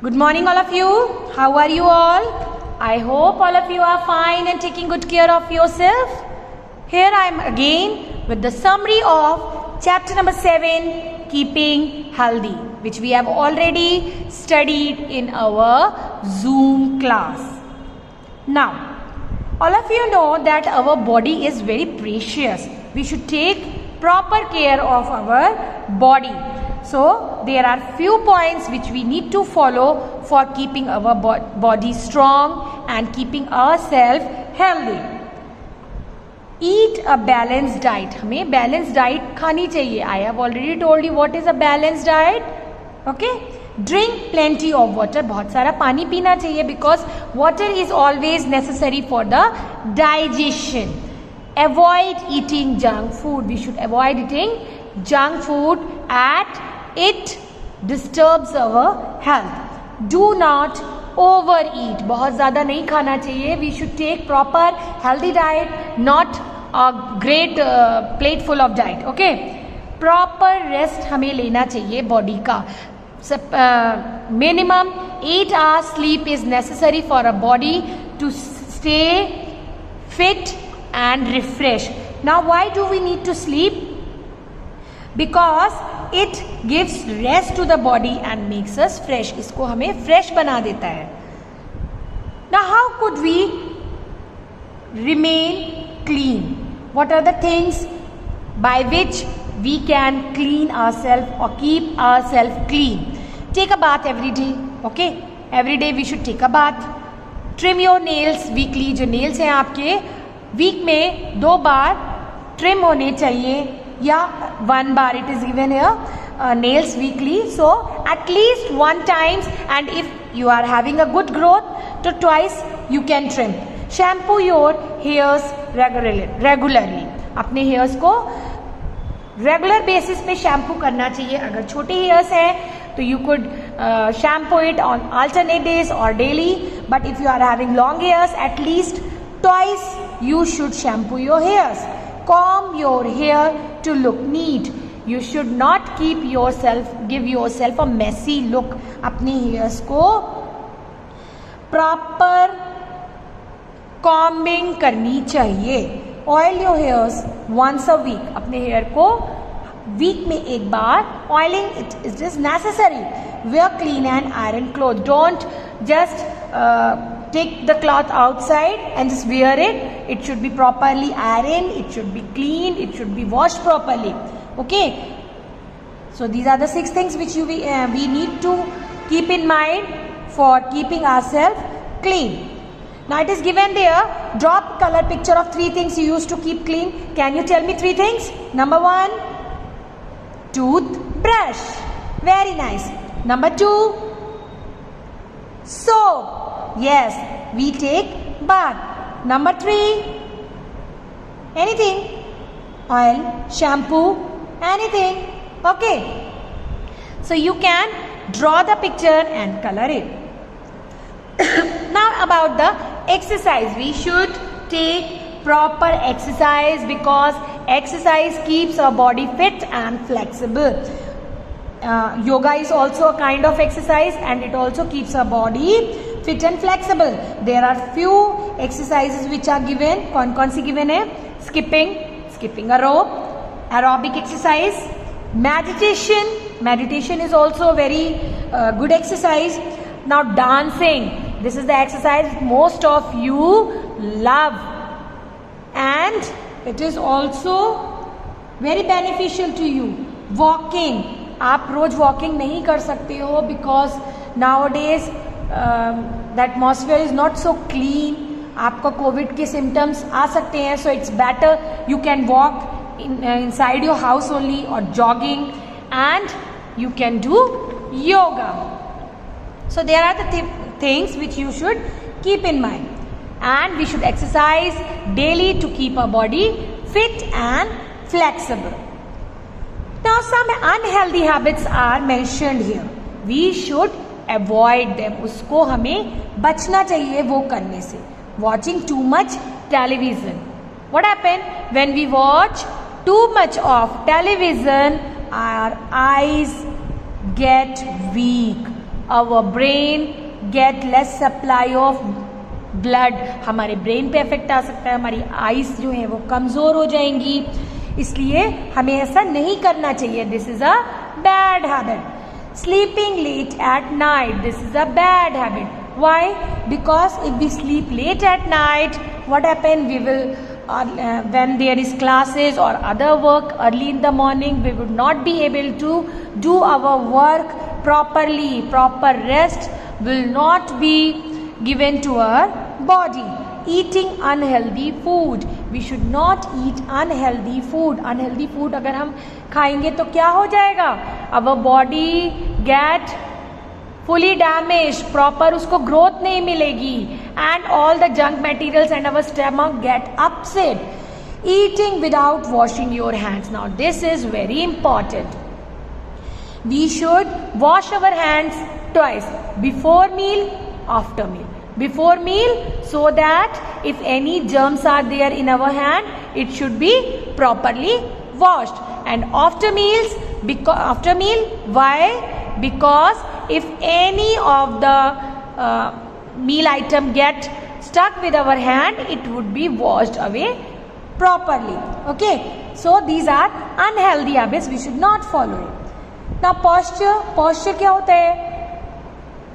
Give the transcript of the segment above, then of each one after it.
Good morning all of you. How are you all? I hope all of you are fine and taking good care of yourself. Here I am again with the summary of chapter number 7, Keeping Healthy, which we have already studied in our Zoom class. Now, all of you know that our body is very precious. We should take proper care of our body. So, there are few points which we need to follow for keeping our body strong and keeping ourselves healthy. Eat a balanced diet. हमें balanced diet खानी चाहिए. I have already told you what is a balanced diet. Okay? Drink plenty of water. बहुत सारा पानी पीना चाहिए because water is always necessary for the digestion. Avoid eating junk food. We should avoid eating junk food at it disturbs our health. Do not overeat. बहुत ज़्यादा नहीं खाना चाहिए. We should take proper healthy diet, not a great plate full of diet. Okay? Proper rest हमें लेना चाहिए body का. Minimum 8 hours sleep is necessary for a body to stay fit and refreshed. Now, why do we need to sleep? Because it gives rest to the body and makes us fresh. इसको हमें fresh बना देता है. Now, how could we remain clean? What are the things by which we can clean ourselves or keep ourselves clean? Take a bath every day. Okay? Every day we should take a bath. Trim your nails weekly. जो nails हैं आपके week में 2 बार trim होने चाहिए या 1 बार. It is given here nails weekly. So at least 1 times, and if you are having a good growth, to twice you can trim. Shampoo your hairs regularly. अपने hairs को regular basis पे shampoo करना चाहिए. अगर छोटे hairs हैं तो you could shampoo it on alternate days or daily. But if you are having long hairs, at least twice you should shampoo your hairs. Comb your hair to look neat. You should not give yourself a messy look. अपने hairs को proper combing करनी चाहिए. Oil your hairs once a week. अपने hair को week में एक बार oiling it is necessary. Wear clean and iron clothes. Don't just take the cloth outside and just wear it. It should be properly ironed. It should be cleaned. It should be washed properly. Okay. So these are the 6 things which we need to keep in mind for keeping ourselves clean. Now it is given there. Draw color picture of 3 things you use to keep clean. Can you tell me 3 things? Number 1, toothbrush. Very nice. Number 2, soap. Yes, we take bath. Number 3, anything. Oil, shampoo, anything. Okay. So you can draw the picture and color it. Now about the exercise. We should take proper exercise because exercise keeps our body fit and flexible. Yoga is also a kind of exercise and it also keeps our body fit and flexible. There are few exercises which are given. कौन सी given है? Skipping a rope, aerobic exercise, meditation is also a very good exercise. Now dancing, this is the exercise most of you love and it is also very beneficial to you. Walking, आप रोज walking नहीं कर सकते हो because nowadays the atmosphere is not so clean. आपको Covid के symptoms आ सकते हैं. So it's better you can walk inside your house only or jogging and you can do yoga. So there are the things which you should keep in mind. And we should exercise daily to keep our body fit and flexible. Now some unhealthy habits are mentioned here. We should avoid them. उसको हमें बचना चाहिए वो करने से. Watching too much television. What happens when we watch too much of television? Our eyes get weak. our brain get less supply of blood, हमारे brain पे effect आ सकता है, हमारी आईज जो है वो कमजोर हो जाएंगी, इसलिए हमें ऐसा नहीं करना चाहिए. This is a bad habit. Sleeping late at night, this is a bad habit. Why? Because if we sleep late at night, what happen? We will when there is classes or other work early in the morning, we would not be able to do our work properly. Proper rest will not be given to our body. Eating unhealthy food, we should not eat unhealthy food. Unhealthy food अगर हम खाएंगे तो क्या हो जाएगा? Our body get fully damaged, proper उसको growth नहीं मिलेगी, and all the junk materials and our stomach get upset. Eating without washing your hands, now this is very important. We should wash our hands twice, before meal, after meal. Before meal, so that if any germs are there in our hand, it should be properly washed. And after meals, after meal, why? Because if any of the meal item get stuck with our hand, it would be washed away properly. Okay, so these are unhealthy habits, we should not follow it. Now posture क्या होता है?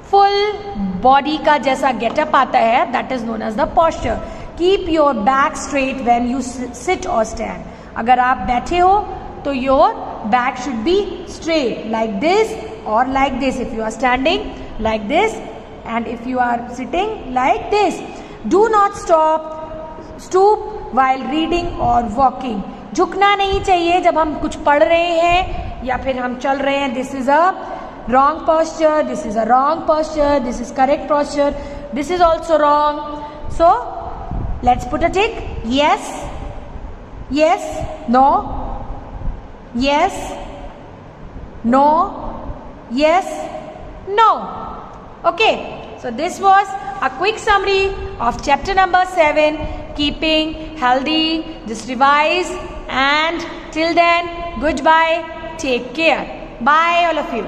Full body का जैसा getup आता है, that is known as the posture. Keep your back straight when you sit और stand. अगर आप बैठे हो तो your back should be straight like this और like this. If you are standing like this and if you are sitting like this. Do not stoop while reading और walking. झुकना नहीं चाहिए जब हम कुछ पढ़ रहे हैं या फिर हम चल रहे हैं. This is a wrong posture, this is a wrong posture, this is correct posture, this is also wrong. So let's put a tick. Yes, yes, no, yes, no, yes, no. Okay, so this was a quick summary of chapter number 7, keeping healthy. Just revise, and till then, goodbye, take care. Bye all of you.